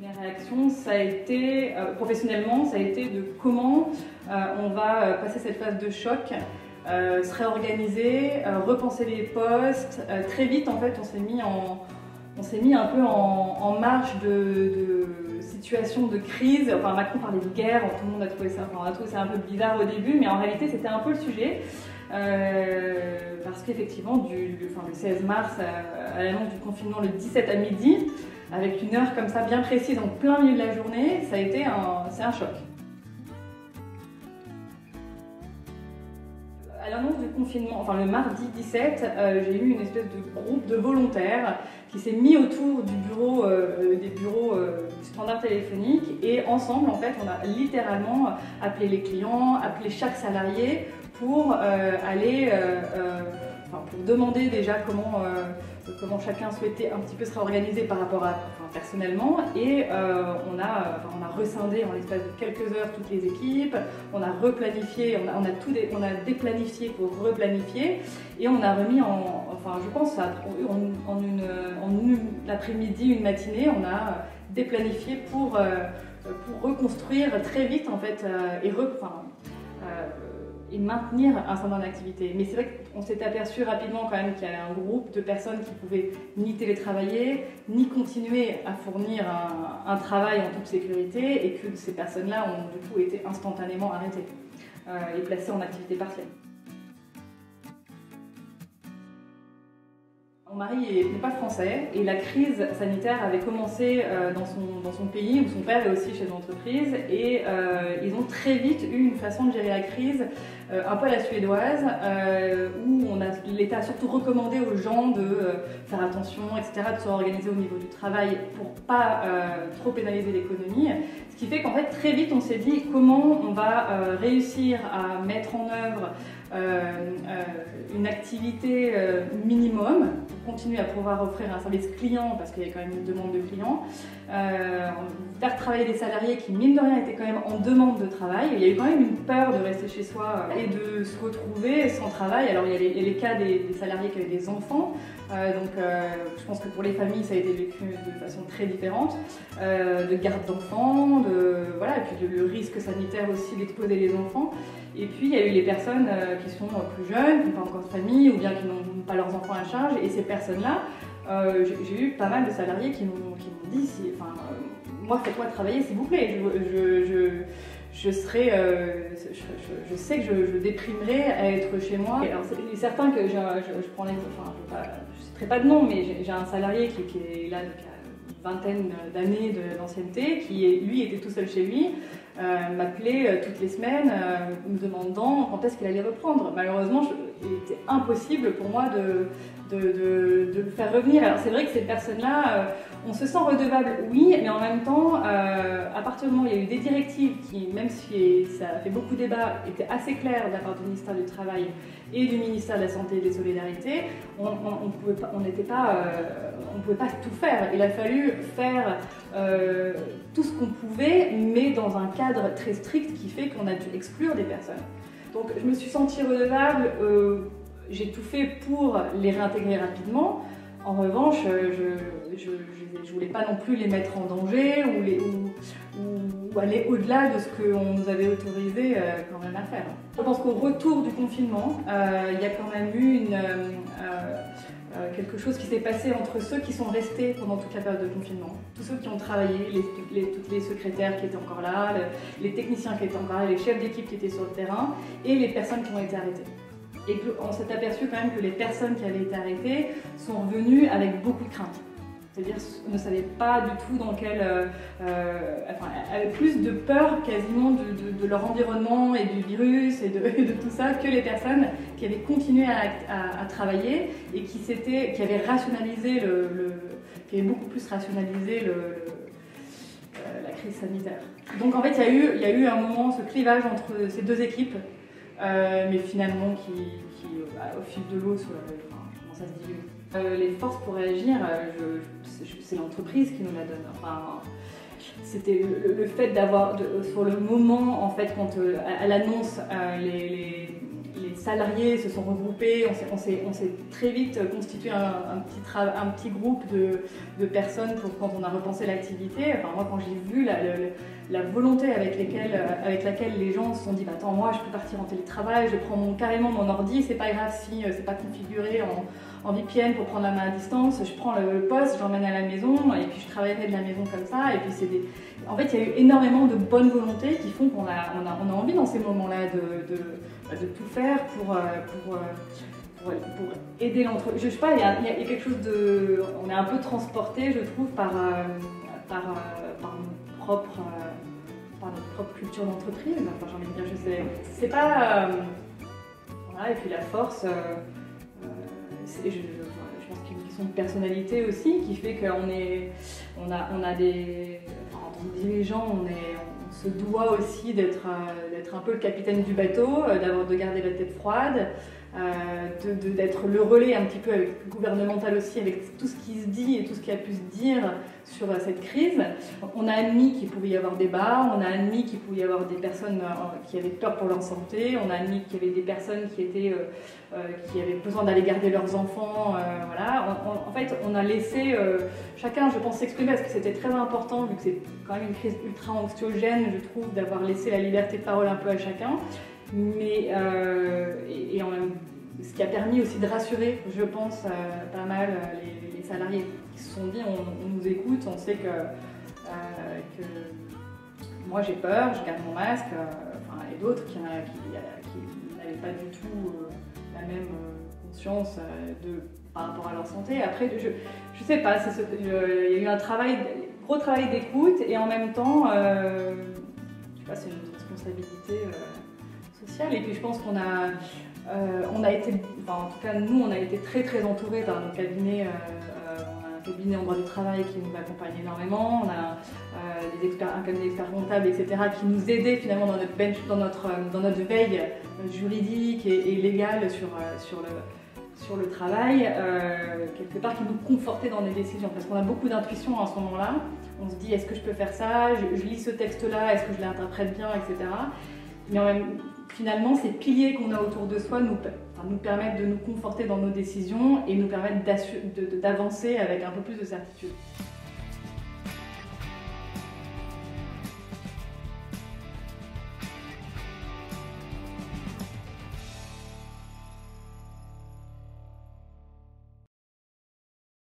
Première réaction, ça a été, professionnellement, ça a été de comment on va passer cette phase de choc, se réorganiser, repenser les postes. Très vite, en fait, on s'est mis un peu en marge de situations de crise. Enfin, Macron parlait de guerre, tout le monde a trouvé ça, on a trouvé ça un peu bizarre au début, mais en réalité, c'était un peu le sujet. Parce qu'effectivement, le 16 mars à l'annonce du confinement, le 17 à midi, avec une heure comme ça bien précise en plein milieu de la journée, c'est un choc. À l'annonce du confinement, enfin le mardi 17, j'ai eu une espèce de groupe de volontaires qui s'est mis autour du bureau, des bureaux du standard téléphonique, et ensemble, en fait, on a littéralement appelé les clients, appelé chaque salarié pour pour demander déjà comment chacun souhaitait un petit peu se réorganiser par rapport à personnellement, et on a rescindé en l'espace de quelques heures toutes les équipes, on a replanifié, on a déplanifié pour replanifier, et on a remis je pense en l'après-midi, une matinée, on a déplanifié pour reconstruire très vite en fait et maintenir un certain nombre d'activités. Mais c'est vrai qu'on s'est aperçu rapidement quand même qu'il y avait un groupe de personnes qui pouvaient ni télétravailler, ni continuer à fournir un travail en toute sécurité, et que ces personnes-là ont du coup été instantanément arrêtées et placées en activité partielle. Mon mari n'est pas français, et la crise sanitaire avait commencé dans son pays, où son père est aussi chef d'entreprise, et ils ont très vite eu une façon de gérer la crise un peu à la suédoise, où l'État a surtout recommandé aux gens de faire attention, etc., de se réorganiser au niveau du travail pour pas trop pénaliser l'économie. Ce qui fait qu'en fait très vite on s'est dit comment on va réussir à mettre en œuvre une activité minimum pour continuer à pouvoir offrir un service client, parce qu'il y a quand même une demande de clients, faire travailler des salariés qui mine de rien étaient quand même en demande de travail. Il y a eu quand même une peur de rester chez soi et de se retrouver sans travail. Alors il y a les cas des salariés qui avaient des enfants, je pense que pour les familles ça a été vécu de façon très différente, de garde d'enfants, et puis le risque sanitaire aussi d'exposer les enfants. Et puis il y a eu les personnes qui sont plus jeunes, qui n'ont pas encore de famille, ou bien qui n'ont pas leurs enfants à charge, et ces personnes-là, j'ai eu pas mal de salariés qui m'ont dit moi faites-moi travailler s'il vous plaît, je sais que je déprimerai à être chez moi. Alors c'est certain que je prends l'exemple, je ne citerai pas de nom, mais j'ai un salarié qui est là depuis une vingtaine d'années d'ancienneté, qui lui était tout seul chez lui, m'appelait toutes les semaines, me demandant quand est-ce qu'il allait reprendre. Malheureusement, il était impossible pour moi de le faire revenir. Alors c'est vrai que ces personnes-là, on se sent redevable, oui, mais en même temps, à partir du moment où il y a eu des directives qui, même si ça a fait beaucoup de débat, étaient assez claires de la part du ministère du Travail et du ministère de la Santé et des Solidarités, on ne pouvait pas tout faire. Il a fallu faire tout ce qu'on pouvait, mais dans un cadre très strict qui fait qu'on a dû exclure des personnes. Donc je me suis sentie redevable, j'ai tout fait pour les réintégrer rapidement. En revanche, je ne voulais pas non plus les mettre en danger ou aller au-delà de ce qu'on nous avait autorisé quand même à faire. Je pense qu'au retour du confinement, il y a quand même eu quelque chose qui s'est passé entre ceux qui sont restés pendant toute la période de confinement, tous ceux qui ont travaillé, toutes les secrétaires qui étaient encore là, les techniciens qui étaient encore là, les chefs d'équipe qui étaient sur le terrain, et les personnes qui ont été arrêtées. Et on s'est aperçu quand même que les personnes qui avaient été arrêtées sont revenues avec beaucoup de crainte. C'est-à-dire ne savaient pas du tout dans quel... avaient plus de peur quasiment de leur environnement et du virus et de tout ça que les personnes qui avaient continué à travailler et qui avaient rationalisé qui avaient beaucoup plus rationalisé la crise sanitaire. Donc en fait il y a eu un moment, ce clivage entre ces deux équipes, mais finalement au fil de l'eau commence à se diluer. Les forces pour réagir, c'est l'entreprise qui nous la donne. Enfin, c'était le fait d'avoir, sur le moment, en fait, quand à l'annonce, les salariés se sont regroupés, on s'est très vite constitué un petit groupe de personnes quand on a repensé l'activité. Enfin, moi, quand j'ai vu la volonté avec laquelle les gens se sont dit bah, attends, moi je peux partir en télétravail, je prends carrément mon ordi, c'est pas grave si c'est pas configuré en VPN pour prendre la main à distance, je prends le poste, j'emmène à la maison et puis je travaillerai de la maison comme ça. Et puis en fait, il y a eu énormément de bonne volonté qui font qu'on a envie dans ces moments-là de tout faire pour aider l'entreprise. Je sais pas, il y a quelque chose de... On est un peu transporté, je trouve, par notre propre culture d'entreprise. Enfin, j'ai envie de dire, je sais, c'est pas... voilà, et puis la force, je pense qu'il y a une question de personnalité aussi qui fait qu'on a des... Enfin, en tant que dirigeant, on se doit aussi d'être un peu le capitaine du bateau, de garder la tête froide, d'être le relais un petit peu gouvernemental aussi, avec tout ce qui se dit et tout ce qui a pu se dire sur cette crise. On a admis qu'il pouvait y avoir des bas, on a admis qu'il pouvait y avoir des personnes qui avaient peur pour leur santé, on a admis qu'il y avait des personnes qui avaient besoin d'aller garder leurs enfants. Voilà. En fait, on a laissé chacun, je pense, s'exprimer parce que c'était très important, vu que c'est quand même une crise ultra anxiogène, je trouve, d'avoir laissé la liberté de parole un peu à chacun. Mais ce qui a permis aussi de rassurer, je pense, pas mal les salariés qui se sont dit on nous écoute, on sait que moi j'ai peur, je garde mon masque, et d'autres qui n'avaient pas du tout la même conscience par rapport à leur santé. Après, je sais pas, il y a eu un gros travail d'écoute et en même temps, je sais pas, c'est une responsabilité sociale. Et puis je pense qu'on a été, enfin, en tout cas nous, on a été très très entourés par nos cabinets. On a un cabinet en droit du travail qui nous accompagne énormément. On a un cabinet d'experts comptables, etc., qui nous aidait finalement dans notre bench, dans notre veille juridique et légale sur le travail, quelque part qui nous confortait dans les décisions, parce qu'on a beaucoup d'intuition à ce moment-là. On se dit, est-ce que je peux faire ça, je lis ce texte-là, est-ce que je l'interprète bien, etc. Mais finalement, ces piliers qu'on a autour de soi nous permettent de nous conforter dans nos décisions et nous permettent d'avancer avec un peu plus de certitude.